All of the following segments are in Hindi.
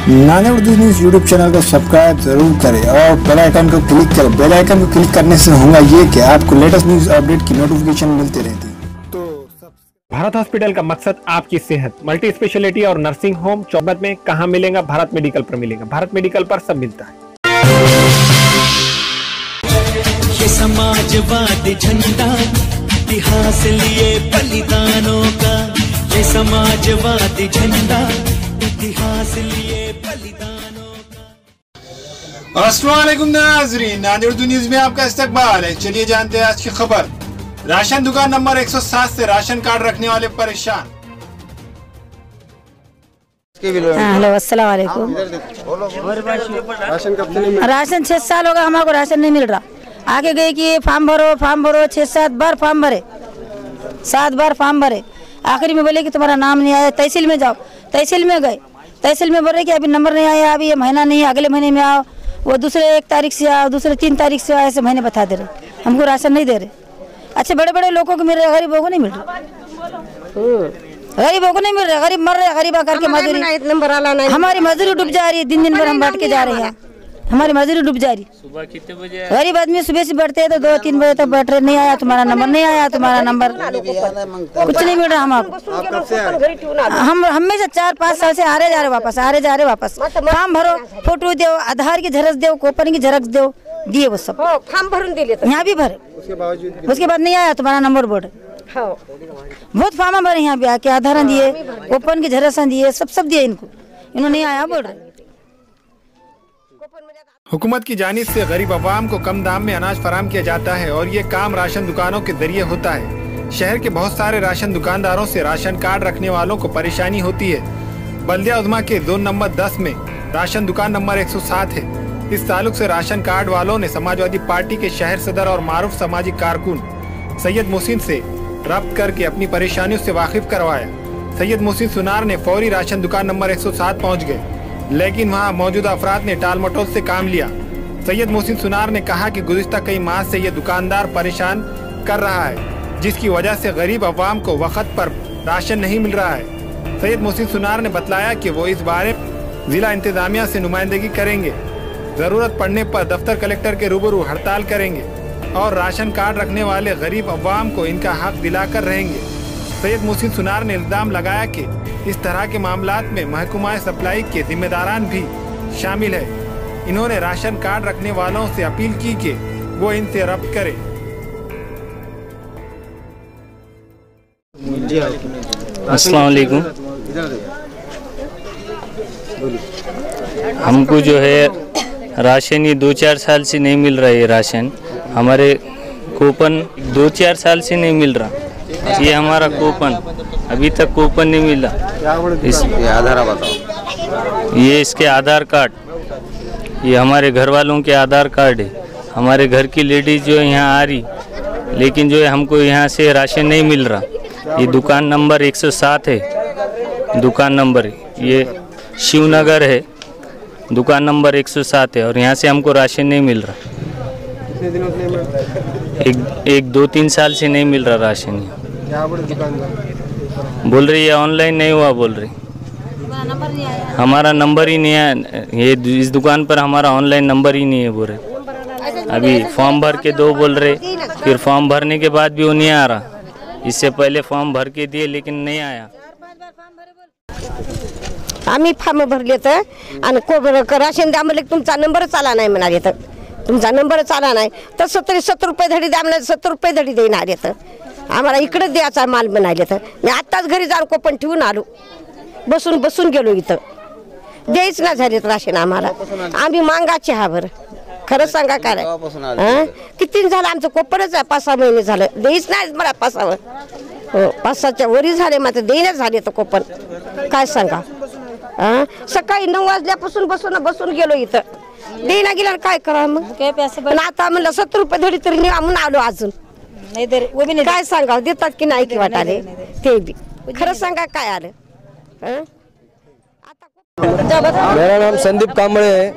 नाने उर्दू न्यूज़ यूट्यूब चैनल को सब्सक्राइब जरूर करें और बेल आइकन को क्लिक करें। बेल आइकन को क्लिक करने से होगा ये कि आपको लेटेस्ट न्यूज़ अपडेट की नोटिफिकेशन मिलती रहती है। तो भारत हॉस्पिटल का मकसद आपकी सेहत। मल्टी स्पेशलिटी और नर्सिंग होम चौबत में कहाँ मिलेगा? भारत मेडिकल पर मिलेगा। भारत मेडिकल पर सब मिलता है। ये समाजवादी झंडा इतिहास लिए बलिदानों का, ये समाजवादी झंडा इतिहास लिए बलिदानों का। अस्सलाम वालेकुम नाज़रीन, नाने उर्दू न्यूज़ में आपका इस्तकबाल है। चलिए जानते हैं आज की खबर। राशन दुकान नंबर 107 से राशन कार्ड रखने वाले परेशान। हेलो अस्सलाम वालेकुम। राशन 6 साल होगा हमारे को राशन नहीं मिल रहा। आगे गए कि फॉर्म भरो 6-7 बार फॉर्म भरे, 7 बार फॉर्म भरे। आखिरी में बोले कि तुम्हारा नाम नहीं आया, तहसील में जाओ। तहसील में गए, तहसील में बोल रहे कि अभी नंबर नहीं आया, अभी ये महीना नहीं है, अगले महीने में आओ। वो दूसरे 1 तारीख से आओ, दूसरे 3 तारीख से आओ, ऐसे महीने बता दे रहे। हमको राशन नहीं दे रहे। अच्छे बड़े बड़े लोगों को मिल रहे, गरीबों को नहीं मिल रहा। गरीबों को नहीं मिल रहा, गरीब मर रहे, गरीबा करके मजदूरी। हमारी मजदूरी डूब जा रही है, दिन भर हम बैठ के जा रहे हैं। हमारी मजदूरी डूब जा रही। सुबह कितने बजे? गरीब आदमी सुबह से बैठते हैं तो 2-3 बजे तक बैठ रहे। नहीं आया तुम्हारा नंबर, नहीं आया तुम्हारा नंबर, कुछ नहीं मिल रहा हमको। हम हमेशा 4-5 साल से आ रहे जा रहे वापस। फॉर्म भरो, फोटो दो, आधार की झलक दो, कूपन की झलक दो, दिए वो सब फॉर्म भर यहाँ भी भरे। उसके बाद नहीं आया तुम्हारा नंबर बोर्ड। बहुत फॉर्म भरे यहाँ भी आके, आधार दिए, कूपन की झलक दिए, सब दिए इनको। इन्होंने नहीं आया बोल रहे। हुकूमत की जानिब से गरीब अवाम को कम दाम में अनाज फराहम किया जाता है और ये काम राशन दुकानों के जरिए होता है। शहर के बहुत सारे राशन दुकानदारों से राशन कार्ड रखने वालों को परेशानी होती है। बल्दिया उज़्मा के जोन नंबर 10 में राशन दुकान नंबर 107 है। इस ताल्लुक से राशन कार्ड वालों ने समाजवादी पार्टी के शहर सदर और मारूफ सामाजिक कारकुन सैयद मोहसिन से रब्त करके अपनी परेशानियों से वाकिफ करवाया। सैयद मोहसिन सुनार ने फौरी राशन दुकान नंबर 107 पहुँच गए, लेकिन वहां मौजूदा अफराद ने टाल मटोल से काम लिया। सैयद मोहसिन सुनार ने कहा कि गुज़िश्ता कई माह से ये दुकानदार परेशान कर रहा है, जिसकी वजह से गरीब अवाम को वक्त पर राशन नहीं मिल रहा है। सैयद मोहसिन सुनार ने बतलाया कि वो इस बारे जिला इंतजामिया से नुमाइंदगी करेंगे। ज़रूरत पड़ने पर दफ्तर कलेक्टर के रूबरू हड़ताल करेंगे और राशन कार्ड रखने वाले गरीब अवाम को इनका हक दिलाकर रहेंगे। सैयद मोहसिन सुनार ने इल्ज़ाम लगाया कि इस तरह के मामलात में महकमा सप्लाई के जिम्मेदारान भी शामिल है। इन्होंने राशन कार्ड रखने वालों से अपील की कि वो इनसे रब्त करें। अस्सलाम वालेकुम। हमको जो है राशन ये 2-4 साल से नहीं मिल रहा है। राशन हमारे कूपन 2-4 साल से नहीं मिल रहा। ये हमारा कूपन अभी तक कूपन नहीं मिला। इसके आधार बताओ। ये इसके आधार कार्ड, ये हमारे घर वालों के आधार कार्ड है। हमारे घर की लेडीज जो है यहाँ आ रही, लेकिन जो है हमको यहाँ से राशन नहीं मिल रहा। ये दुकान नंबर 107 है, दुकान नंबर ये शिवनगर है, दुकान नंबर 107 है और यहाँ से हमको राशन नहीं मिल रहा। कितने दिनों से नहीं मिल रहा? 1-2-3 साल से नहीं मिल रहा राशन। बोल रही है ऑनलाइन नहीं हुआ, बोल रही हमारा नंबर ही नहीं है। ये इस दुकान पर हमारा ऑनलाइन नंबर ही नहीं है बोल रहे। अभी फॉर्म भर के दो बोल रहे, फिर फॉर्म भरने के बाद भी वो नहीं आ रहा। इससे पहले फॉर्म भर के दिए लेकिन नहीं आया। आम्ही फॉर्म भरले तर आणि राशन द्या म्हणले तुमचा नंबरच आला नाही म्हणाले, तर तुमचा नंबरच आला नाही तसं तरी 70 रुपये धडी द्या म्हणले, 70 रुपये धडी देणार तर आम्हाला इकडे द्यायचा माल म्हणाले। तर मी आत्ताच घरी जाऊन कोपन ठेवून आलो, बसून गेलो इथं। द्यायच ना झाले राशन आम्हाला, आम्ही मागाचे हा बरं खरं सांगा काय किती झालं आमचं कोपनच आहे। 5-6 महिने झालं द्यायच नाही मला 5-6च्या वरी झाले, मात्र देण्याच झाले तर कोपन काय सांगा। सकाळी 9 वाजल्यापासून बसून गेलो इथं, देईना गेला काय करा मग। पण आता म्हणलं 70 रुपये धडी तरी म्हणून आलो अजून काय सांगा देतात की नाही की वाटाले ते बी खरं सांगा काय आलं। मेरा नाम संदीप कांबळे है।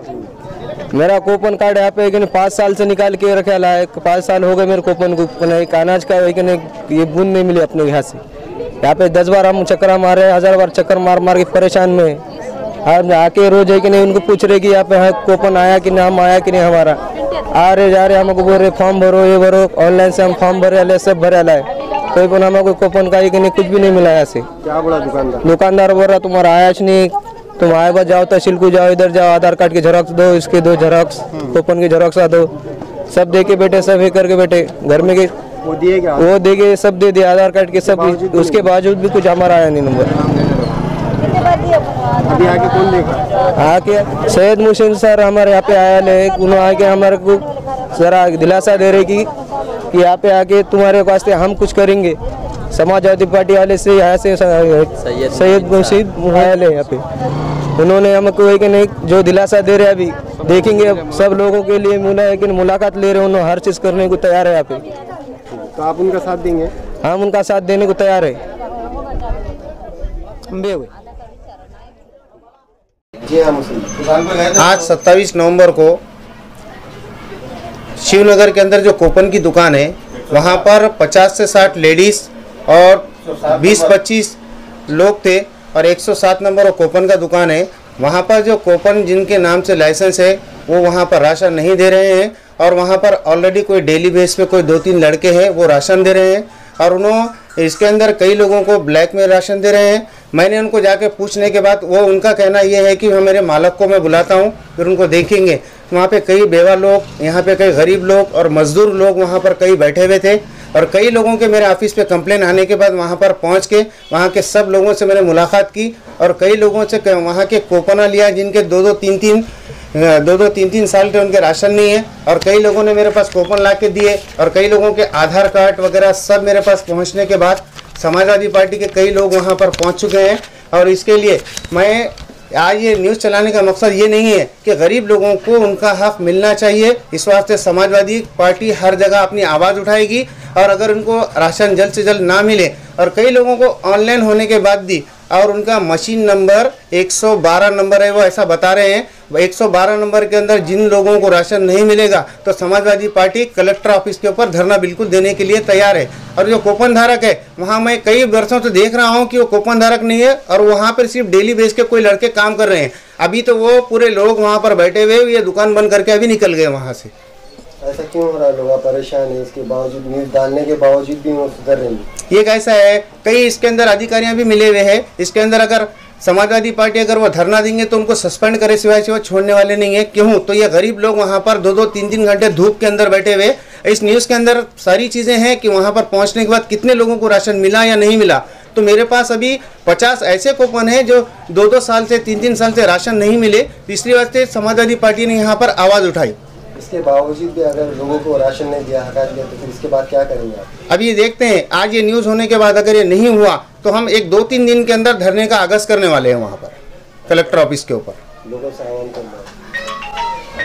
मेरा कूपन कार्ड यहाँ पे 5 साल से निकाल के रखा है। 5 साल हो गए मेरे कूपन को, एक अनाज का ये बूंद नहीं मिली अपने यहाँ से। यहाँ पे 10 बार हम चक्कर मारे, 1000 बार चक्कर मार के परेशान में और आके रोज है कि नहीं उनको पूछ रहे कि यहाँ पे कूपन आया कि नाम आया कि नहीं हमारा। आ रहे जा रहे हमको बोल रहे फॉर्म भरो, ये भरो, ऑनलाइन से हम फॉर्म भरे वाले सब भरे वाला है, कोई पण हमको कूपन का कि नहीं कुछ भी नहीं मिला। ऐसे क्या बोला दुकानदार बोल रहा तुम्हारा आया नहीं, तुम आए बस जाओ तहसील को जाओ, इधर जाओ, आधार कार्ड की झेरॉक्स दो, इसके दो झेरॉक्स, कूपन की झेरॉक्स दो, सब दे के बेटे, सब ये करके बेटे घर में वो दिए क्या? वो दे के सब दे दिए आधार कार्ड के सब, उसके बावजूद भी कुछ हमारा आया नहीं नंबर। अभी आके कौन देखा? आके सैयद मुहसिन सर हमारे यहाँ पे आया है, उन्होंने आके हमारे को जरा दिलासा दे रहे कि यहाँ पे आके तुम्हारे वास्ते हम कुछ करेंगे। समाजवादी पार्टी वाले से यहाँ से सैयद मुहसिन आयल है यहाँ पे, उन्होंने हमको एक नहीं जो दिलासा दे रहे हैं, अभी देखेंगे सब लोगों के लिए मुलाकात ले रहे हैं, उन्होंने हर चीज़ करने को तैयार है यहाँ पे। तो आप उनका साथ देंगे? हम उनका साथ देने को तैयार है। जी हाँ मुस्लिम। आज 27 नवंबर को शिवनगर के अंदर जो कूपन की दुकान है वहाँ पर 50 से 60 लेडीज़ और 20-25 लोग थे और 107 नंबर कूपन का दुकान है। वहाँ पर जो कूपन जिनके नाम से लाइसेंस है वो वहाँ पर राशन नहीं दे रहे हैं और वहाँ पर ऑलरेडी कोई डेली बेस पे कोई 2-3 लड़के हैं वो राशन दे रहे हैं और उन्होंने इसके अंदर कई लोगों को ब्लैक में राशन दे रहे हैं। मैंने उनको जाके पूछने के बाद वो उनका कहना ये है कि मेरे मालक को मैं बुलाता हूँ फिर उनको देखेंगे। वहाँ पे कई बेवा लोग, यहाँ पे कई गरीब लोग और मजदूर लोग वहाँ पर कई बैठे हुए थे और कई लोगों के मेरे ऑफिस पे कंप्लेन आने के बाद वहाँ पर पहुँच के वहाँ के सब लोगों से मैंने मुलाकात की और कई लोगों से वहाँ के कूपन लिया जिनके 2-3 साल के उनके राशन नहीं है और कई लोगों ने मेरे पास कूपन ला के दिए और कई लोगों के आधार कार्ड वगैरह सब मेरे पास पहुँचने के बाद समाजवादी पार्टी के कई लोग वहाँ पर पहुँच चुके हैं। और इसके लिए मैं आज ये न्यूज़ चलाने का मकसद ये नहीं है कि गरीब लोगों को उनका हक मिलना चाहिए, इस वास्ते समाजवादी पार्टी हर जगह अपनी आवाज़ उठाएगी और अगर उनको राशन जल्द से जल्द ना मिले और कई लोगों को ऑनलाइन होने के बाद भी और उनका मशीन नंबर 112 नंबर है वो ऐसा बता रहे हैं, 112 नंबर के अंदर जिन लोगों को राशन नहीं मिलेगा तो समाजवादी पार्टी कलेक्टर ऑफिस के ऊपर धरना बिल्कुल देने के लिए तैयार है। और जो कूपन धारक है वहाँ मैं कई वर्षों से देख रहा हूँ कि वो कूपन धारक नहीं है और वहाँ पर सिर्फ डेली बेस के कोई लड़के काम कर रहे हैं। अभी तो वो पूरे लोग वहाँ पर बैठे हुए, ये दुकान बंद करके अभी निकल गए वहाँ से। ऐसा क्यों हो रहा है? लोग परेशान है, इसके बावजूद न्यूज़ डालने के बावजूद भी वो सुधर रहे हैं। ये कैसा है, कई इसके अंदर अधिकारियां भी मिले हुए हैं। इसके अंदर अगर समाजवादी पार्टी अगर वो धरना देंगे तो उनको सस्पेंड करे सिवाय से वो छोड़ने वाले नहीं है। क्यों? तो ये गरीब लोग वहाँ पर 2-2, 3-3 घंटे धूप के अंदर बैठे हुए। इस न्यूज़ के अंदर सारी चीज़ें हैं कि वहाँ पर पहुँचने के बाद कितने लोगों को राशन मिला या नहीं मिला। तो मेरे पास अभी 50 ऐसे कूपन हैं जो 2-2 साल से 3-3 साल से राशन नहीं मिले। इसलिए वास्ते समाजवादी पार्टी ने यहाँ पर आवाज़ उठाई। इसके बावजूद भी अगर लोगों को राशन नहीं दिया, हटा दिया, तो फिर इसके बाद क्या करेंगे आप? अब ये देखते हैं, आज ये न्यूज़ होने के बाद अगर ये नहीं हुआ तो हम 1-2-3 दिन के अंदर धरने का आगाज करने वाले हैं वहाँ पर कलेक्टर ऑफिस के ऊपर। लोगों से आह्वान करना,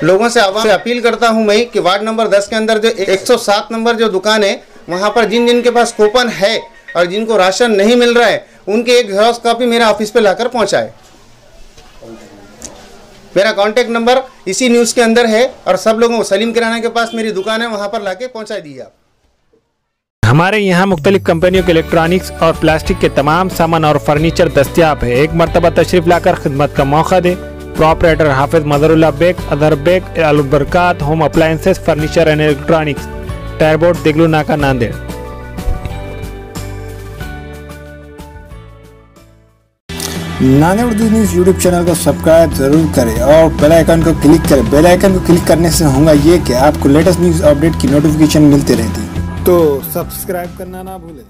लोगों से आवाज़ अपील करता हूँ मैं कि वार्ड नंबर 10 के अंदर जो 107 नंबर जो दुकान है वहाँ पर जिन जिन के पास कूपन है और जिनको राशन नहीं मिल रहा है उनके एक जेरॉक्स कॉपी मेरा ऑफिस पे लाकर पहुँचाए। मेरा कांटेक्ट नंबर इसी न्यूज़ के अंदर है और सब लोगों को सलीम किराना के पास मेरी दुकान है, वहाँ पर लाके पहुँचा दीजिए आप। हमारे यहाँ मुख्तलिफ कंपनियों के इलेक्ट्रॉनिक्स और प्लास्टिक के तमाम सामान और फर्नीचर दस्तियाब है। एक मरतबा तशरीफ लाकर खिदमत का मौका दे। Proprietor Hafiz Mazharullah Baig, Athar Baig, Al Barkat home appliances, furniture and electronics, टायरबोर्ड, Deglur Naka, Nanded. Nanded Urdu news YouTube channel को सब्सक्राइब जरूर करें और बेल आइकन को क्लिक करें। बेल आइकन को क्लिक करने से होगा ये कि आपको लेटेस्ट न्यूज़ अपडेट की नोटिफिकेशन मिलती रहती है। तो सब्सक्राइब करना ना भूलें।